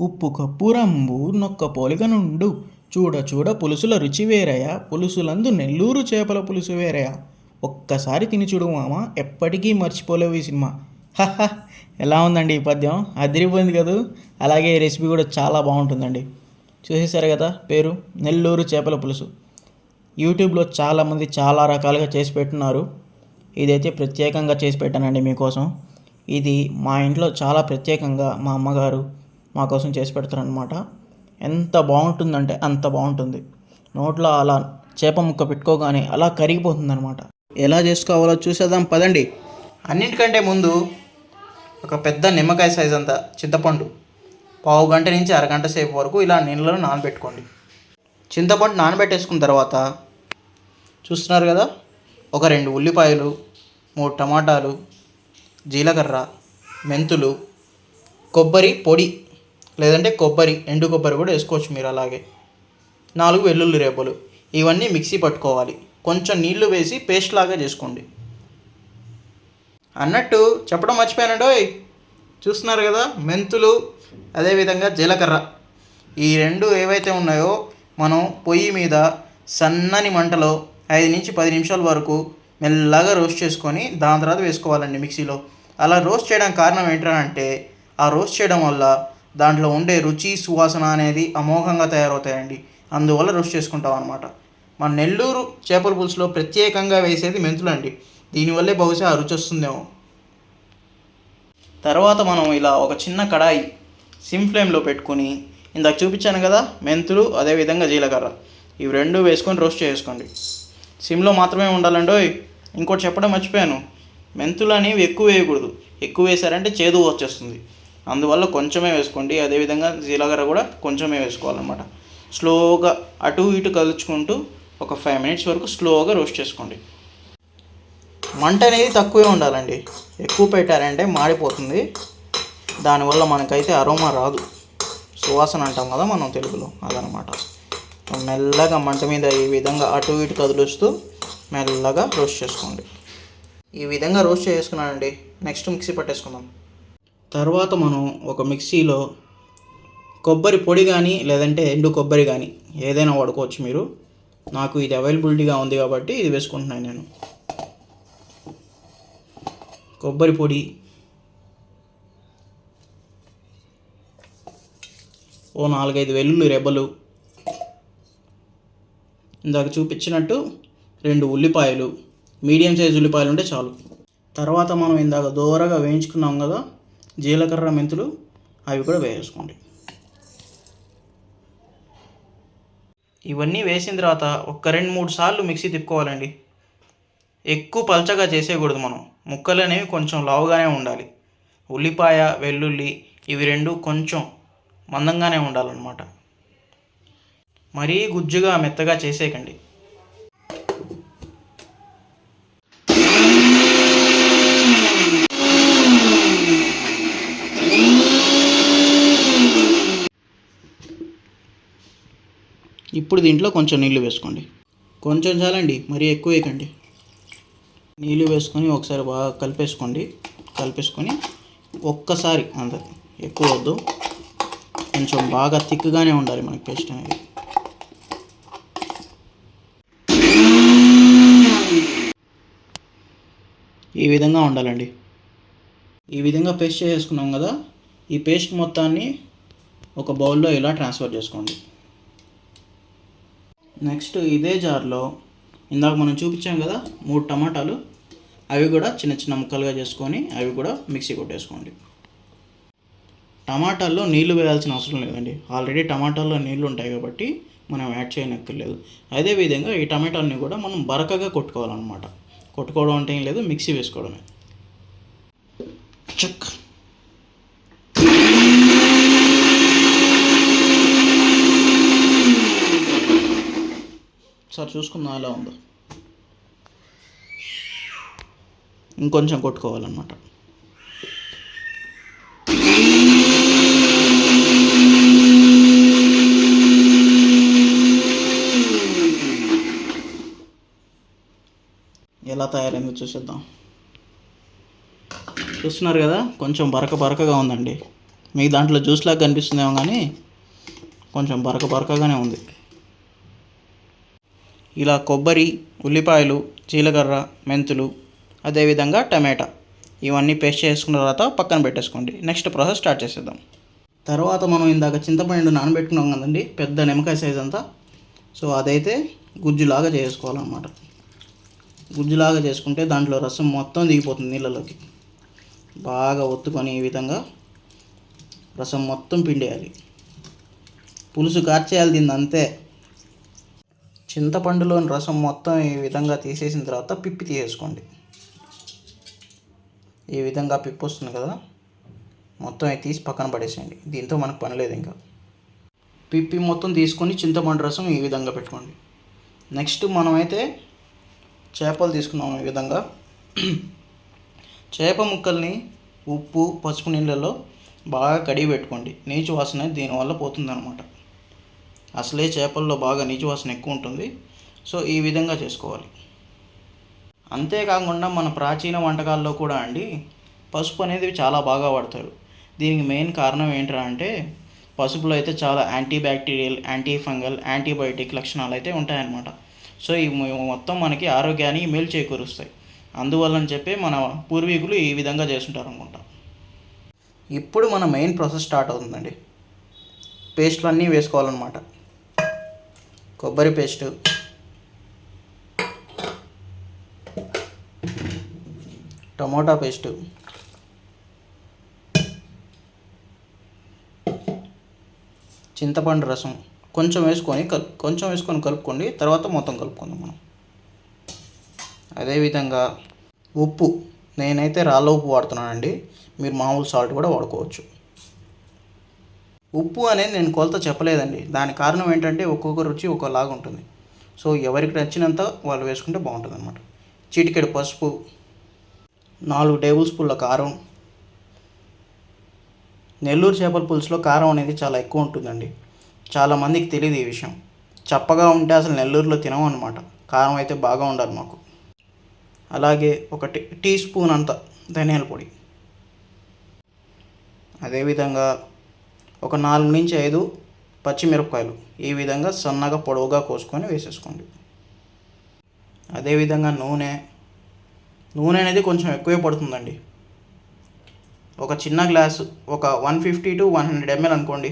ఉప్పు కప్పురంబు నొక్క పోలిక నుండు చూడ చూడ పులుసుల రుచి వేరయ పులుసులందు నెల్లూరు చేపల పులుసు వేరయ ఒక్కసారి తిని చూడు మామ ఎప్పటికీ మర్చిపోలేవు ఈ సినిమా. హహ, ఎలా ఉందండి ఈ పద్యం? అదిరిపోయింది కదూ. అలాగే ఈ రెసిపీ కూడా చాలా బాగుంటుందండి. చూసేశారు కదా, పేరు నెల్లూరు చేపల పులుసు. యూట్యూబ్లో చాలామంది చాలా రకాలుగా చేసి పెట్టున్నారు. ఇదైతే ప్రత్యేకంగా చేసి పెట్టానండి మీకోసం. ఇది మా ఇంట్లో చాలా ప్రత్యేకంగా మా అమ్మగారు మా కోసం చేసి పెడతారనమాట. ఎంత బాగుంటుందంటే అంత బాగుంటుంది. నోట్లో అలా చేప ముక్క పెట్టుకోగానే అలా కరిగిపోతుంది అనమాట. ఎలా చేసుకోవాలో చూసేద్దాం పదండి. అన్నిటికంటే ముందు ఒక పెద్ద నిమ్మకాయ సైజ్ అంత చింతపండు పావు గంట నుంచి అరగంట సేపు వరకు ఇలా నీళ్ళలో నానబెట్టుకోండి. చింతపండు నానబెట్టేసుకున్న తర్వాత చూస్తున్నారు కదా, ఒక 2 ఉల్లిపాయలు, 3 టమాటాలు, జీలకర్ర, మెంతులు, కొబ్బరి పొడి లేదంటే ఎండు కొబ్బరి కూడా వేసుకోవచ్చు మీరు. అలాగే 4 వెల్లుల్లి రేపలు, ఇవన్నీ మిక్సీ పట్టుకోవాలి. కొంచెం నీళ్లు వేసి పేస్ట్ లాగా చేసుకోండి. అన్నట్టు చెప్పడం మర్చిపోయానండోయ్, చూస్తున్నారు కదా, మెంతులు అదేవిధంగా జీలకర్ర, ఈ 2 ఏవైతే ఉన్నాయో మనం పొయ్యి మీద సన్నని మంటలో 5 నుంచి 10 నిమిషాల వరకు మెల్లగా రోస్ట్ చేసుకొని దాని తర్వాత వేసుకోవాలండి మిక్సీలో. అలా రోస్ట్ చేయడానికి కారణం ఏంటంటే ఆ రోస్ట్ చేయడం వల్ల దాంట్లో ఉండే రుచి సువాసన అనేది అమోఘంగా తయారవుతాయండి. అందువల్ల రోస్ట్ చేసుకుంటాం అనమాట. మన నెల్లూరు చేపల పులుసులో ప్రత్యేకంగా వేసేది మెంతులండి. దీనివల్లే బహుశా ఆ రుచి వస్తుందేమో. తర్వాత మనం ఇలా ఒక చిన్న కడాయి సిమ్ ఫ్లేమ్లో పెట్టుకుని ఇందాక చూపించాను కదా, మెంతులు అదేవిధంగా జీలకర్ర, ఇవి 2 వేసుకొని రోస్ట్ చేసుకోండి. సిమ్లో మాత్రమే ఉండాలండి. ఇంకోటి చెప్పడం మర్చిపోయాను, మెంతులు అనేవి ఎక్కువ వేయకూడదు. ఎక్కువ వేసారంటే చేదు వచ్చేస్తుంది. అందువల్ల కొంచెమే వేసుకోండి. అదేవిధంగా జీలకర్ర కూడా కొంచెమే వేసుకోవాలన్నమాట. స్లోగా అటు ఇటు కలుచుకుంటూ ఒక 5 మినిట్స్ వరకు స్లోగా రోస్ట్ చేసుకోండి. మంట అనేది తక్కువే ఉండాలండి. ఎక్కువ పెట్టారంటే మాడిపోతుంది. దానివల్ల మనకైతే అరోమా రాదు. సువాసన అంటాం కదా మనం తెలుగులో, అదనమాట. మెల్లగా మంట మీద ఈ విధంగా అటు ఇటు కదులుస్తూ మెల్లగా రోస్ట్ చేసుకోండి. ఈ విధంగా రోస్ట్ చేసుకున్నానండి. నెక్స్ట్ మిక్సీ పట్టేసుకుందాం. తర్వాత మనం ఒక మిక్సీలో కొబ్బరి పొడి కానీ లేదంటే ఎండు కొబ్బరి కానీ ఏదైనా వాడుకోవచ్చు మీరు. నాకు ఇది అవైలబిలిటీగా ఉంది కాబట్టి ఇది వేసుకుంటున్నాను నేను. కొబ్బరి పొడి, ఓ 4-5 వెల్లుల్లి రెబ్బలు, ఇందాక చూపించినట్టు 2 ఉల్లిపాయలు, మీడియం సైజు ఉల్లిపాయలు ఉంటే చాలు. తర్వాత మనం ఇందాక దూరగా వేయించుకున్నాం కదా జీలకర్ర, మెంతులు, అవి కూడా వేసుకోండి. ఇవన్నీ వేసిన తర్వాత ఒక 2-3 సార్లు మిక్సీ తిప్పుకోవాలండి. ఎక్కువ పల్చగా చేసేయకూడదు మనం. ముక్కలు అనేవి కొంచెం లావుగానే ఉండాలి. ఉల్లిపాయ, వెల్లుల్లి ఇవి 2 కొంచెం మందంగానే ఉండాలన్నమాట. మరీ గుజ్జుగా మెత్తగా చేసేయకండి. ఇప్పుడు దీంట్లో కొంచెం నీళ్ళు వేసుకోండి. కొంచెం చాలండి, మరీ ఎక్కువ వేయకండి. నీళ్ళు వేసుకొని ఒకసారి బాగా కలిపేసుకొని ఒక్కసారి, అంత ఎక్కువ వద్దు, కొంచెం బాగా థిక్గానే ఉండాలి మనకి పేస్ట్ అనేది. ఈ విధంగా ఉండాలండి. ఈ విధంగా పేస్ట్ చేసుకున్నాం కదా, ఈ పేస్ట్ మొత్తాన్ని ఒక బౌల్లో ఇలా ట్రాన్స్ఫర్ చేసుకోండి. నెక్స్ట్ ఇదే జార్లో ఇందాక మనం చూపించాం కదా 3 టమాటాలు, అవి కూడా చిన్న చిన్న ముక్కలుగా చేసుకొని అవి కూడా మిక్సీ కొట్టేసుకోండి. టమాటాల్లో నీళ్లు వేయాల్సిన అవసరం లేదండి. ఆల్రెడీ టమాటాల్లో నీళ్లు ఉంటాయి కాబట్టి మనం యాడ్ చేయనక్కర్లేదు. అదేవిధంగా ఈ టమాటాలని కూడా మనం బరకగా కొట్టుకోవాలన్నమాట. కొట్టుకోవడం అంటే ఏం లేదు, మిక్సీ వేసుకోవడమే. చెక్. సార్ చూసుకుందాం ఎలా ఉందో. ఇంకొంచెం కొట్టుకోవాలన్నమాట. ఎలా తయారైందో చూసేద్దాం. చూస్తున్నారు కదా, కొంచెం బరకగా ఉందండి. మీకు దాంట్లో జ్యూస్ లాగా కనిపిస్తుందేమో కానీ కొంచెం బరకగానే ఉంది. ఇలా కొబ్బరి, ఉల్లిపాయలు, జీలకర్ర, మెంతులు, అదేవిధంగా టమాటా ఇవన్నీ పేస్ట్ చేసుకున్న తర్వాత పక్కన పెట్టేసుకోండి. నెక్స్ట్ ప్రాసెస్ స్టార్ట్ చేసేద్దాం. తర్వాత మనం ఇందాక చింతపండు నానబెట్టుకున్నాం కదండి, పెద్ద నిమ్మకాయ సైజ్ అంతా. సో అదైతే గుజ్జులాగా చేసుకోవాలన్నమాట. గుజ్జులాగా చేసుకుంటే దాంట్లో రసం మొత్తం దిగిపోతుంది నీళ్ళలోకి. బాగా ఒత్తుకొని ఈ విధంగా రసం మొత్తం పిండేయాలి. పులుసు కార్చేయాలి దీన్ని అంతే. చింతపండులోని రసం మొత్తం ఈ విధంగా తీసేసిన తర్వాత పిప్పి తీసేసుకోండి. ఈ విధంగా పిప్పి వస్తుంది కదా, మొత్తం అది తీసి పక్కన పడేసేయండి. దీంతో మనకు పని లేదు ఇంకా. పిప్పి మొత్తం తీసుకొని చింతపండు రసం ఈ విధంగా పెట్టుకోండి. నెక్స్ట్ మనమైతే చేపలు తీసుకున్నాము. ఈ విధంగా చేప ముక్కల్ని ఉప్పు, పసుపు నీళ్ళలో బాగా కడిగి పెట్టుకోండి. నీచు వాసన దీనివల్ల పోతుందన్నమాట. అసలే చేపల్లో బాగా నీచు వాసన ఎక్కువ ఉంటుంది. సో ఈ విధంగా చేసుకోవాలి. అంతేకాకుండా మన ప్రాచీన వంటకాల్లో కూడా అండి పసుపు అనేది చాలా బాగా వాడతారు. దీనికి మెయిన్ కారణం ఏంట్రా అంటే పసుపులో అయితే చాలా యాంటీబ్యాక్టీరియల్, యాంటీ ఫంగల్, యాంటీబయోటిక్ లక్షణాలు అయితే ఉంటాయన్నమాట. సో ఇవి మొత్తం మనకి ఆరోగ్యానికి మేలు చేకూరుస్తాయి. అందువల్లని చెప్పి మన పూర్వీకులు ఈ విధంగా చేస్తుంటారు అనుకుంటా. ఇప్పుడు మన మెయిన్ ప్రాసెస్ స్టార్ట్ అవుతుందండి. పేస్ట్లు అన్నీ వేసుకోవాలన్నమాట. కొబ్బరి పేస్టు, టమోటా పేస్టు, చింతపండు రసం కొంచెం వేసుకొని కలుపుకోండి. తర్వాత మొత్తం కలుపుకుందాం మనం. అదేవిధంగా ఉప్పు, నేనైతే రాళ్ళ ఉప్పు వాడుతున్నానండి. మీరు మామూలు సాల్ట్ కూడా వాడుకోవచ్చు. ఉప్పు అనేది నేను కొలత చెప్పలేదండి. దాని కారణం ఏంటంటే ఒక్కొక్క రుచి ఒక్కోలాగా ఉంటుంది. సో ఎవరికి నచ్చినంత వాళ్ళు వేసుకుంటే బాగుంటుంది అన్నమాట. చిటికెడు పసుపు, 4 టేబుల్ స్పూన్ల కారం. నెల్లూరు చేపల పులుసులో కారం అనేది చాలా ఎక్కువ ఉంటుందండి. చాలామందికి తెలియదు ఈ విషయం. చప్పగా ఉంటే అసలు నెల్లూరులో తినమన్నమాట. కారం అయితే బాగా ఉండాలి మాకు. అలాగే ఒక టీ స్పూన్ అంత ధనియాల పొడి. అదేవిధంగా ఒక 4 నుంచి 5 పచ్చిమిరపకాయలు ఈ విధంగా సన్నగా పొడవుగా కోసుకొని వేసేసుకోండి. అదేవిధంగా నూనె అనేది కొంచెం ఎక్కువే పడుతుందండి. ఒక చిన్న గ్లాసు, ఒక 150 to 100 ml అనుకోండి.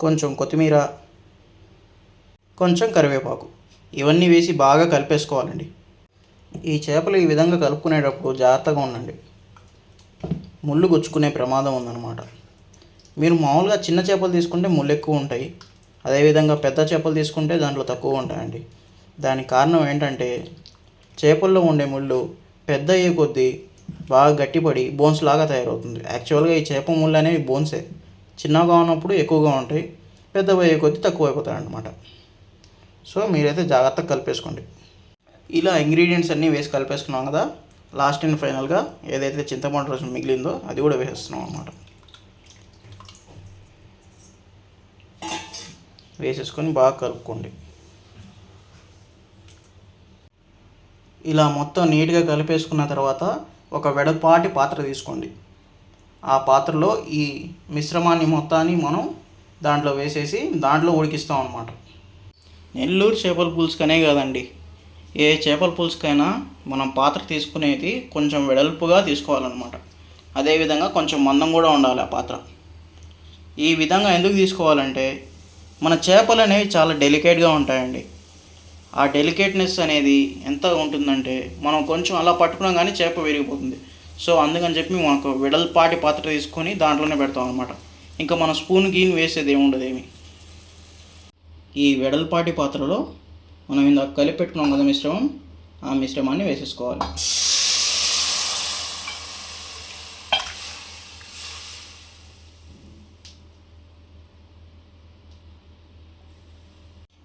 కొంచెం కొత్తిమీర, కొంచెం కరివేపాకు ఇవన్నీ వేసి బాగా కలిపేసుకోవాలండి. ఈ చేపలు ఈ విధంగా కలుపుకునేటప్పుడు జాగ్రత్తగా ఉండండి. ముళ్ళు గుచ్చుకునే ప్రమాదం ఉందన్నమాట. మీరు మామూలుగా చిన్న చేపలు తీసుకుంటే ముళ్ళు ఎక్కువ ఉంటాయి. అదేవిధంగా పెద్ద చేపలు తీసుకుంటే దాంట్లో తక్కువ ఉంటాయండి. దానికి కారణం ఏంటంటే చేపల్లో ఉండే ముళ్ళు పెద్ద అయ్యే కొద్దీ బాగా గట్టిపడి బోన్స్ లాగా తయారవుతుంది. యాక్చువల్గా ఈ చేప ముళ్ళు అనేవి బోన్సే. చిన్నగా ఉన్నప్పుడు ఎక్కువగా ఉంటాయి, పెద్దవి అయ్యే కొద్దీ తక్కువ అయిపోతాయి అన్నమాట. సో మీరైతే జాగ్రత్తగా కలిపేసుకోండి. ఇలా ఇంగ్రీడియంట్స్ అన్నీ వేసి కలిపేసుకున్నాం కదా, లాస్ట్ అండ్ ఫైనల్గా ఏదైతే చింతపండు రసం మిగిలిందో అది కూడా వేసేస్తున్నాం అన్నమాట. వేసేసుకొని బాగా కలుపుకోండి. ఇలా మొత్తం నీట్గా కలిపేసుకున్న తర్వాత ఒక వెడల్పాటి పాత్ర తీసుకోండి. ఆ పాత్రలో ఈ మిశ్రమాన్ని మొత్తాన్ని మనం దాంట్లో వేసేసి దాంట్లో ఉడికిస్తాం అన్నమాట. నెల్లూరు చేపల పులుసుకనే కాదండి, ఏ చేపల పులుసుకైనా మనం పాత్ర తీసుకునేది కొంచెం వెడల్పుగా తీసుకోవాలన్నమాట. అదేవిధంగా కొంచెం మందం కూడా ఉండాలి ఆ పాత్ర. ఈ విధంగా ఎందుకు తీసుకోవాలంటే మన చేపలు అనేవి చాలా డెలికేట్గా ఉంటాయండి. ఆ డెలికేట్నెస్ అనేది ఎంత ఉంటుందంటే మనం కొంచెం అలా పట్టుకున్నాం కానీ చేప విరిగిపోతుంది. సో అందుకని చెప్పి మనకు వెడల్పాటి పాత్ర తీసుకొని దాంట్లోనే పెడతాం అనమాట. ఇంకా మన స్పూన్ గీన్ వేసేది ఏముండదు ఏమి. ఈ వెడల్పాటి పాత్రలో మనం ఇందాక కలిపి పెట్టుకున్నాం కదా మిశ్రమం, ఆ మిశ్రమాన్ని వేసేసుకోవాలి.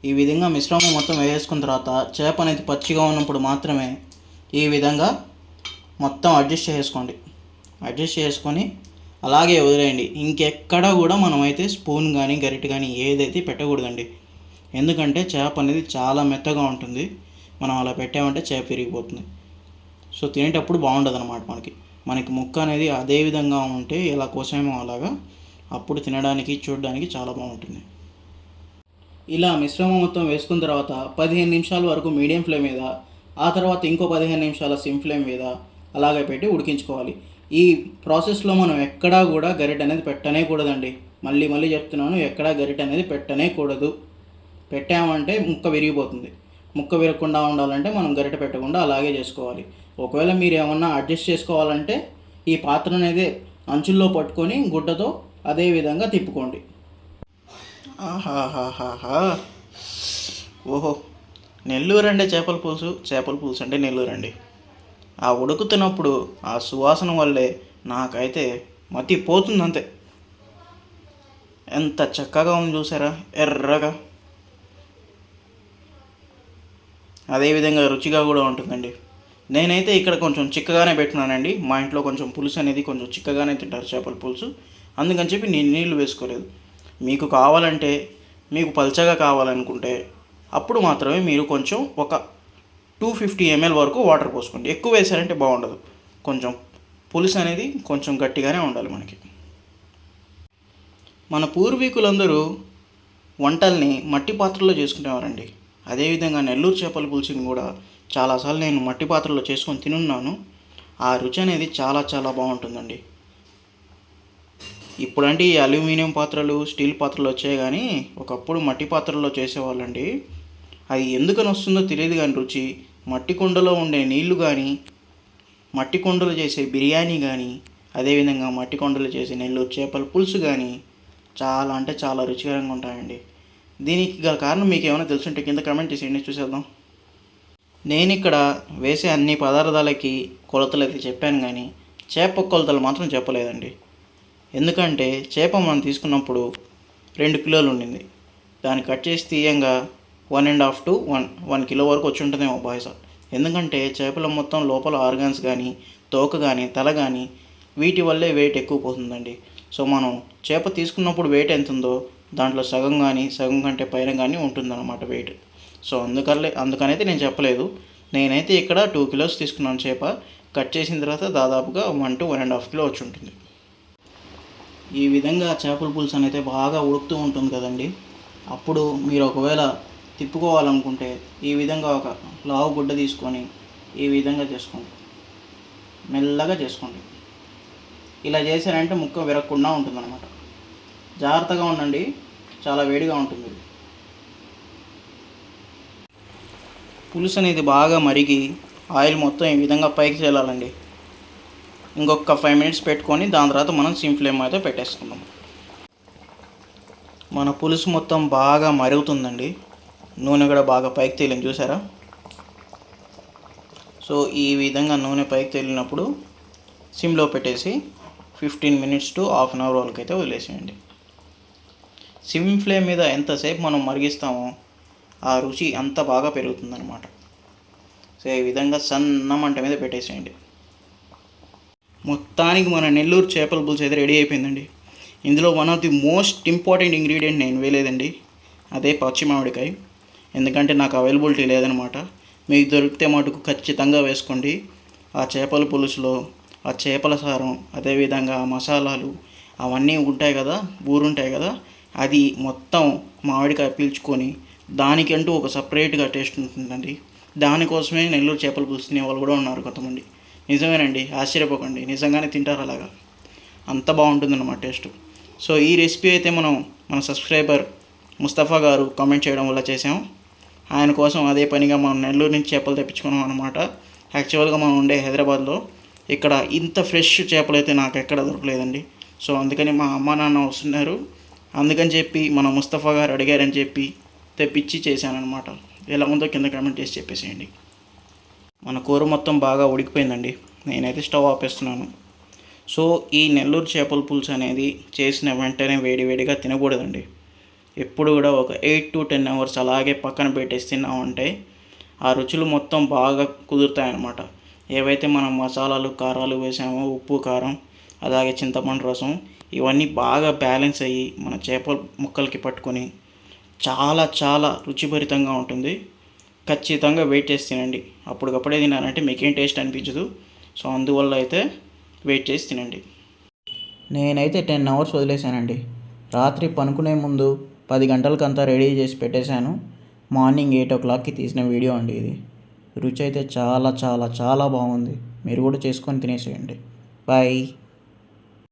ఈ విధంగా మిశ్రమం మొత్తం వేసుకున్న తర్వాత చేప అనేది పచ్చిగా ఉన్నప్పుడు మాత్రమే ఈ విధంగా మొత్తం అడ్జస్ట్ చేసుకోండి. అడ్జస్ట్ చేసుకొని అలాగే వదిలేయండి. ఇంకెక్కడ కూడా మనమైతే స్పూన్ కానీ గరిటె కానీ ఏదైతే పెట్టకూడదండి. ఎందుకంటే చేప అనేది చాలా మెత్తగా ఉంటుంది. మనం అలా పెట్టామంటే చేప విరిగిపోతుంది. సో తినేటప్పుడు బాగుండదు అన్నమాట మనకి. మనకి ముక్క అనేది అదే విధంగా ఉంటే ఎలా కోసామో అలాగా అప్పుడు తినడానికి చూడడానికి చాలా బాగుంటుంది. ఇలా మిశ్రమం మొత్తం వేసుకున్న తర్వాత 15 నిమిషాల వరకు మీడియం ఫ్లేమ్ మీద, ఆ తర్వాత ఇంకో 15 నిమిషాల సిమ్ ఫ్లేమ్ మీద అలాగే పెట్టి ఉడికించుకోవాలి. ఈ ప్రాసెస్లో మనం ఎక్కడా కూడా గరిటె అనేది పెట్టనే కూడదండి. మళ్ళీ మళ్ళీ చెప్తున్నాను, ఎక్కడా గరిటె అనేది పెట్టనే కూడదు. పెట్టామంటే ముక్క విరిగిపోతుంది. ముక్క విరగకుండా ఉండాలంటే మనం గరిటె పెట్టకుండా అలాగే చేసుకోవాలి. ఒకవేళ మీరు ఏమన్నా అడ్జస్ట్ చేసుకోవాలంటే ఈ పాత్ర అనేది అంచుల్లో పట్టుకొని గుడ్డతో అదే విధంగా తిప్పుకోండి. ఆహాహాహాహా! ఓహో! నెల్లూరు అంటే చేపల పులుసు అంటే నెల్లూరు అండి. ఆ ఉడుకుతున్నప్పుడు ఆ సువాసన వల్లే నాకైతే మతి పోతుందంతే. ఎంత చక్కగా ఉంది చూసారా, ఎర్రగా. అదేవిధంగా రుచిగా కూడా ఉంటుందండి. నేనైతే ఇక్కడ కొంచెం చిక్కగానే పెట్టినానండి. మా ఇంట్లో కొంచెం పులుసు అనేది కొంచెం చిక్కగానే తింటారు, చేపల పులుసు. అందుకని చెప్పి నేను నీళ్ళు వేసుకోలేదు. మీకు కావాలంటే, మీకు పల్చగా కావాలనుకుంటే అప్పుడు మాత్రమే మీరు కొంచెం ఒక 250 ml వరకు వాటర్ పోసుకోండి. ఎక్కువ వేసారంటే బాగుండదు. కొంచెం పులుసు అనేది కొంచెం గట్టిగానే ఉండాలి మనకి. మన పూర్వీకులందరూ వంటల్ని మట్టి పాత్రలో చేసుకునేవారండి. అదేవిధంగా నెల్లూరు చేపల పులుసుని కూడా చాలాసార్లు నేను మట్టి పాత్రలో చేసుకొని తినున్నాను. ఆ రుచి అనేది చాలా చాలా బాగుంటుందండి. ఇప్పుడంటే ఈ అల్యూమినియం పాత్రలు, స్టీల్ పాత్రలు వచ్చాయి, కానీ ఒకప్పుడు మట్టి పాత్రలో చేసేవాళ్ళండి. అది ఎందుకని వస్తుందో తెలియదు కానీ రుచి, మట్టి కుండలో ఉండే నీళ్లు కానీ, మట్టి కుండలు చేసే బిర్యానీ కానీ, అదేవిధంగా మట్టి కుండలు చేసే నెల్లూరు చేపల పులుసు కానీ చాలా అంటే చాలా రుచికరంగా ఉంటాయండి. దీనికి గల కారణం మీకు ఏమైనా తెలుసుంటే కింద కామెంట్ చేసేయండి, చూసేద్దాం. నేను ఇక్కడ వేసే అన్ని పదార్థాలకి కొలతలు అయితే చెప్పాను, కానీ చేప కొలతలు మాత్రం చెప్పలేదండి. ఎందుకంటే చేప మనం తీసుకున్నప్పుడు 2 కిలోలు ఉండింది. దాన్ని కట్ చేసి తీయంగా 1.5 to 1 కిలో వరకు వచ్చి ఉంటుందేమో బహుశా. ఎందుకంటే చేపల మొత్తం లోపల ఆర్గాన్స్ కానీ, తోక కానీ, తల కానీ వీటి వల్లే వెయిట్ ఎక్కువ పోతుందండి. సో మనం చేప తీసుకున్నప్పుడు వెయిట్ ఎంత ఉందో దాంట్లో సగం కానీ, సగం కంటే పైన కానీ ఉంటుందన్నమాట వెయిట్. సో అందుకనైతే నేను చెప్పలేదు. నేనైతే ఇక్కడ 2 కిలోస్ తీసుకున్నాను చేప. కట్ చేసిన తర్వాత దాదాపుగా 1 to 1.5 కిలో వచ్చి ఉంటుంది. ఈ విధంగా చేపల పులుసు అనేది బాగా ఉడుకుతూ ఉంటుంది కదండి. అప్పుడు మీరు ఒకవేళ తిప్పుకోవాలనుకుంటే ఈ విధంగా ఒక లావు గుడ్డ తీసుకొని ఈ విధంగా చేసుకోండి, మెల్లగా చేసుకోండి. ఇలా చేశారంటే ముక్క విరగకుండా ఉంటుందన్నమాట. జాగ్రత్తగా ఉండండి, చాలా వేడిగా ఉంటుంది. పులుసు అనేది బాగా మరిగి ఆయిల్ మొత్తం ఈ విధంగా పైకి తేలాలండి. ఇంకొక 5 minutes పెట్టుకొని దాని తర్వాత మనం సిమ్ ఫ్లేమ్ అయితే పెట్టేసుకుందాం. మన పులుసు మొత్తం బాగా మరుగుతుందండి. నూనె కూడా బాగా పైకి తేలింది, చూసారా. సో ఈ విధంగా నూనె పైకి తేలినప్పుడు సిమ్లో పెట్టేసి 15 minutes to ½ hour వరకు అయితే వదిలేసేయండి. సిమ్ ఫ్లేమ్ మీద ఎంతసేపు మనం మరిగిస్తామో ఆ రుచి అంత బాగా పెరుగుతుందన్నమాట. సో ఈ విధంగా సన్న మంట మీద పెట్టేసేయండి. మొత్తానికి మన నెల్లూరు చేపల పులుసు అయితే రెడీ అయిపోయిందండి. ఇందులో one of the most important ingredient నేను వేయలేదండి, అదే పచ్చి మామిడికాయ. ఎందుకంటే నాకు అవైలబిలిటీ లేదనమాట. మీకు దొరికితే మటుకు ఖచ్చితంగా వేసుకోండి. ఆ చేపల పులుసులో ఆ చేపల సారం, అదేవిధంగా ఆ మసాలాలు అవన్నీ ఉంటాయి కదా, ఊరుంటాయి కదా, అది మొత్తం మామిడికాయ పీల్చుకొని దానికంటూ ఒక సపరేట్గా టేస్ట్ ఉంటుందండి. దానికోసమే నెల్లూరు చేపల పులుసు తినే వాళ్ళు కూడా ఉన్నారు కొంతమంది. నిజమేనండి, ఆశ్చర్యపోకండి, నిజంగానే తింటారు అలాగా. అంత బాగుంటుందన్నమాట టేస్ట్. సో ఈ రెసిపీ అయితే మన సబ్స్క్రైబర్ ముస్తఫా గారు కామెంట్ చేయడం వల్ల చేసాము. ఆయన కోసం అదే పనిగా మనం నెల్లూరు నుంచి చేపలు తెప్పించుకున్నాం అనమాట. యాక్చువల్గా మనం ఉండే హైదరాబాద్లో ఇక్కడ ఇంత ఫ్రెష్ చేపలు అయితే నాకు ఎక్కడ దొరకలేదండి. సో అందుకని మా అమ్మ నాన్న వస్తున్నారు, అందుకని చెప్పి మన ముస్తఫా గారు అడిగారని చెప్పి తెప్పించి చేశానమాట. ఎలా ఉందో కింద కామెంట్ చేసి చెప్పేసేయండి. మన కూర మొత్తం బాగా ఉడికిపోయిందండి. నేనైతే స్టవ్ ఆపేస్తున్నాను. సో ఈ నెల్లూరు చేపల పులుసు అనేది చేసిన వెంటనే వేడివేడిగా తినకూడదండి. ఎప్పుడు కూడా ఒక 8 to 10 hours అలాగే పక్కన పెట్టేసి తిన్నామంటే ఆ రుచులు మొత్తం బాగా కుదురుతాయన్నమాట. ఏవైతే మనం మసాలాలు, కారాలు వేసామో, ఉప్పు, కారం, అలాగే చింతపండు రసం, ఇవన్నీ బాగా బ్యాలెన్స్ అయ్యి మన చేపల ముక్కలకి పట్టుకొని చాలా చాలా రుచిభరితంగా ఉంటుంది. ఖచ్చితంగా వెయిట్ చేసి తినండి. అప్పటికప్పుడే తినాలంటే మీకేం టేస్ట్ అనిపించదు. సో అందువల్ల అయితే వెయిట్ చేసి తినండి. నేనైతే 10 అవర్స్ వదిలేశానండి. రాత్రి పనుకునే ముందు 10 గంటలకంతా రెడీ చేసి పెట్టేశాను. మార్నింగ్ 8 o'clockకి తీసిన వీడియో అండి ఇది. రుచి అయితే చాలా చాలా చాలా బాగుంది. మీరు కూడా చేసుకొని తినేసేయండి. బాయ్.